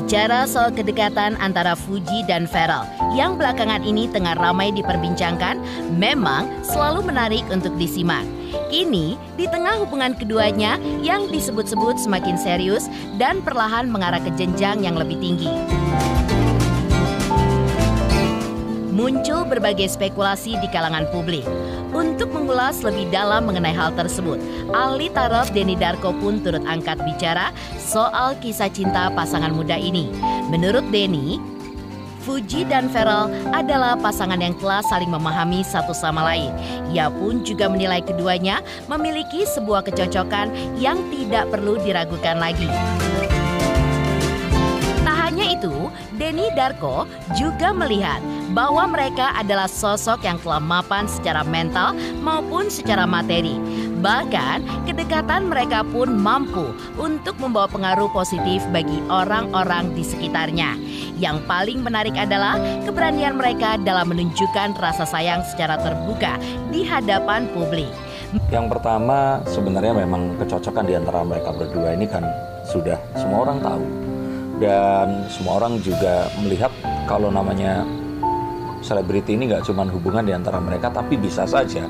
Bicara soal kedekatan antara Fuji dan Farrell yang belakangan ini tengah ramai diperbincangkan, memang selalu menarik untuk disimak. Kini, di tengah hubungan keduanya yang disebut-sebut semakin serius dan perlahan mengarah ke jenjang yang lebih tinggi. Muncul berbagai spekulasi di kalangan publik. Untuk mengulas lebih dalam mengenai hal tersebut, ahli tarot Denny Darko pun turut angkat bicara soal kisah cinta pasangan muda ini. Menurut Denny, Fuji dan Farrell adalah pasangan yang telah saling memahami satu sama lain. Ia pun juga menilai keduanya memiliki sebuah kecocokan yang tidak perlu diragukan lagi. Itu, Denny Darko juga melihat bahwa mereka adalah sosok yang telah mapan secara mental maupun secara materi. Bahkan, kedekatan mereka pun mampu untuk membawa pengaruh positif bagi orang-orang di sekitarnya. Yang paling menarik adalah keberanian mereka dalam menunjukkan rasa sayang secara terbuka di hadapan publik. Yang pertama, sebenarnya memang kecocokan di antara mereka berdua ini kan sudah semua orang tahu. Dan semua orang juga melihat kalau namanya selebriti ini nggak cuma hubungan di antara mereka, tapi bisa saja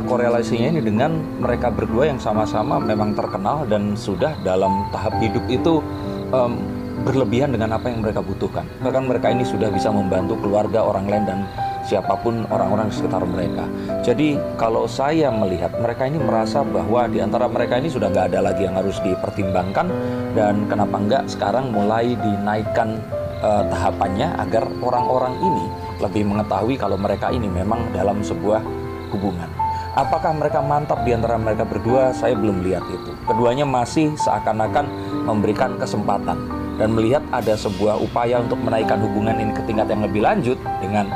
korelasinya ini dengan mereka berdua yang sama-sama memang terkenal dan sudah dalam tahap hidup itu berlebihan dengan apa yang mereka butuhkan. Bahkan mereka ini sudah bisa membantu keluarga orang lain dan siapapun orang-orang di sekitar mereka. Jadi kalau saya melihat mereka ini merasa bahwa di antara mereka ini sudah nggak ada lagi yang harus dipertimbangkan, dan kenapa enggak sekarang mulai dinaikkan tahapannya agar orang-orang ini lebih mengetahui kalau mereka ini memang dalam sebuah hubungan. Apakah mereka mantap di antara mereka berdua? Saya belum lihat itu. Keduanya masih seakan-akan memberikan kesempatan dan melihat ada sebuah upaya untuk menaikkan hubungan ini ke tingkat yang lebih lanjut dengan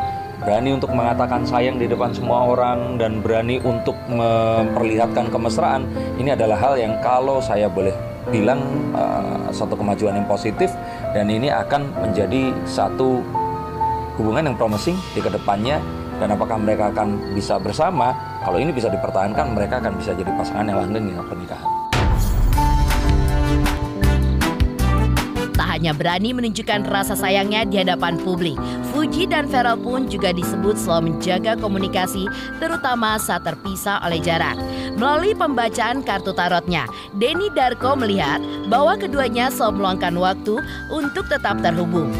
berani untuk mengatakan sayang di depan semua orang dan berani untuk memperlihatkan kemesraan. Ini adalah hal yang kalau saya boleh bilang satu kemajuan yang positif, dan ini akan menjadi satu hubungan yang promising di kedepannya. Dan apakah mereka akan bisa bersama? Kalau ini bisa dipertahankan, mereka akan bisa jadi pasangan yang langgeng di pernikahan. Hanya berani menunjukkan rasa sayangnya di hadapan publik, Fuji dan Farrell pun juga disebut selalu menjaga komunikasi, terutama saat terpisah oleh jarak. Melalui pembacaan kartu tarotnya, Denny Darko melihat bahwa keduanya selalu meluangkan waktu untuk tetap terhubung.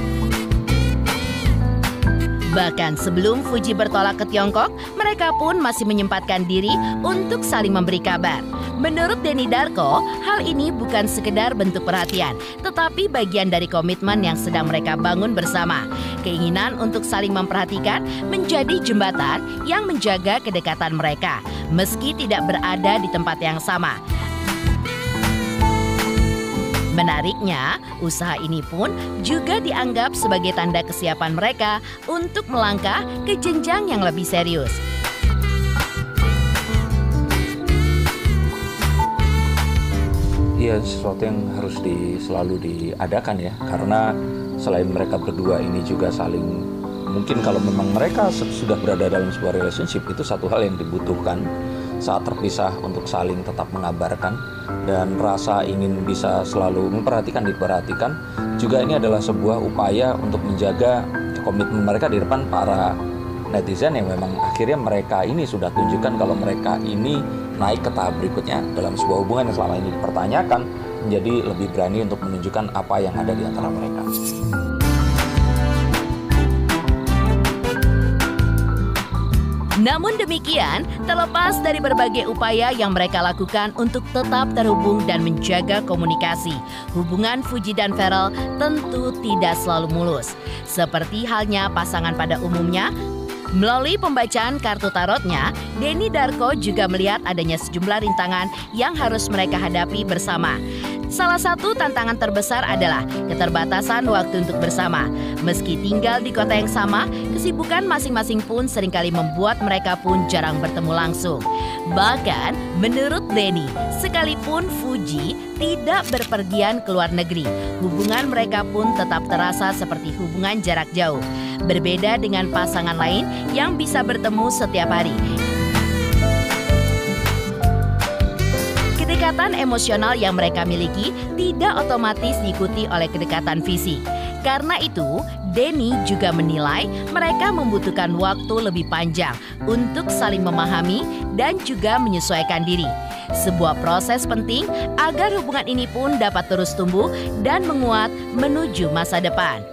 Bahkan sebelum Fuji bertolak ke Tiongkok, mereka pun masih menyempatkan diri untuk saling memberi kabar. Menurut Denny Darko, hal ini bukan sekedar bentuk perhatian, tetapi bagian dari komitmen yang sedang mereka bangun bersama. Keinginan untuk saling memperhatikan menjadi jembatan yang menjaga kedekatan mereka, meski tidak berada di tempat yang sama. Menariknya, usaha ini pun juga dianggap sebagai tanda kesiapan mereka untuk melangkah ke jenjang yang lebih serius. Iya, sesuatu yang harus selalu diadakan ya, karena selain mereka berdua ini juga saling, mungkin kalau memang mereka sudah berada dalam sebuah relationship, itu satu hal yang dibutuhkan saat terpisah untuk saling tetap mengabarkan, dan rasa ingin bisa selalu diperhatikan. Juga ini adalah sebuah upaya untuk menjaga komitmen mereka di depan para netizen yang memang akhirnya mereka ini sudah tunjukkan kalau mereka ini naik ke tahap berikutnya dalam sebuah hubungan yang selama ini dipertanyakan, menjadi lebih berani untuk menunjukkan apa yang ada di antara mereka. Namun demikian, terlepas dari berbagai upaya yang mereka lakukan untuk tetap terhubung dan menjaga komunikasi, hubungan Fuji dan Farrell tentu tidak selalu mulus. Seperti halnya pasangan pada umumnya, melalui pembacaan kartu tarotnya, Denny Darko juga melihat adanya sejumlah rintangan yang harus mereka hadapi bersama. Salah satu tantangan terbesar adalah keterbatasan waktu untuk bersama. Meski tinggal di kota yang sama, kesibukan masing-masing pun seringkali membuat mereka pun jarang bertemu langsung. Bahkan, menurut Denny, sekalipun Fuji tidak berpergian ke luar negeri, hubungan mereka pun tetap terasa seperti hubungan jarak jauh. Berbeda dengan pasangan lain yang bisa bertemu setiap hari. Kedekatan emosional yang mereka miliki tidak otomatis diikuti oleh kedekatan fisik. Karena itu, Denny juga menilai mereka membutuhkan waktu lebih panjang untuk saling memahami dan juga menyesuaikan diri. Sebuah proses penting agar hubungan ini pun dapat terus tumbuh dan menguat menuju masa depan.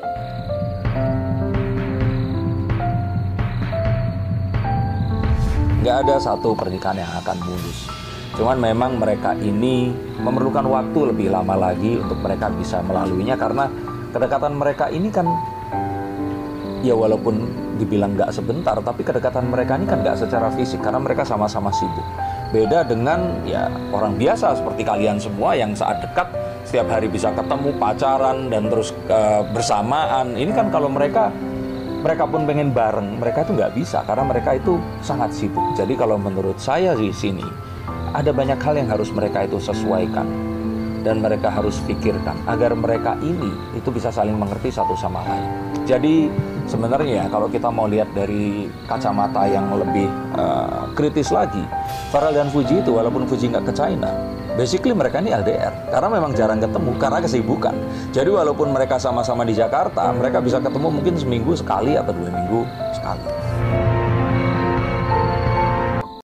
Nggak ada satu pernikahan yang akan mulus. Cuman memang mereka ini memerlukan waktu lebih lama lagi untuk mereka bisa melaluinya, karena kedekatan mereka ini kan ya walaupun dibilang nggak sebentar, tapi kedekatan mereka ini kan nggak secara fisik karena mereka sama-sama sibuk. Beda dengan ya orang biasa seperti kalian semua yang saat dekat setiap hari bisa ketemu, pacaran dan terus bersamaan. Ini kan kalau mereka pun pengen bareng, mereka itu nggak bisa karena mereka itu sangat sibuk. Jadi kalau menurut saya di sini ada banyak hal yang harus mereka itu sesuaikan dan mereka harus pikirkan agar mereka ini itu bisa saling mengerti satu sama lain. Jadi sebenarnya kalau kita mau lihat dari kacamata yang lebih kritis lagi, Pharrell dan Fuji itu walaupun Fuji nggak ke China, basically mereka ini LDR karena memang jarang ketemu karena kesibukan. Jadi walaupun mereka sama-sama di Jakarta, mereka bisa ketemu mungkin seminggu sekali atau 2 minggu sekali.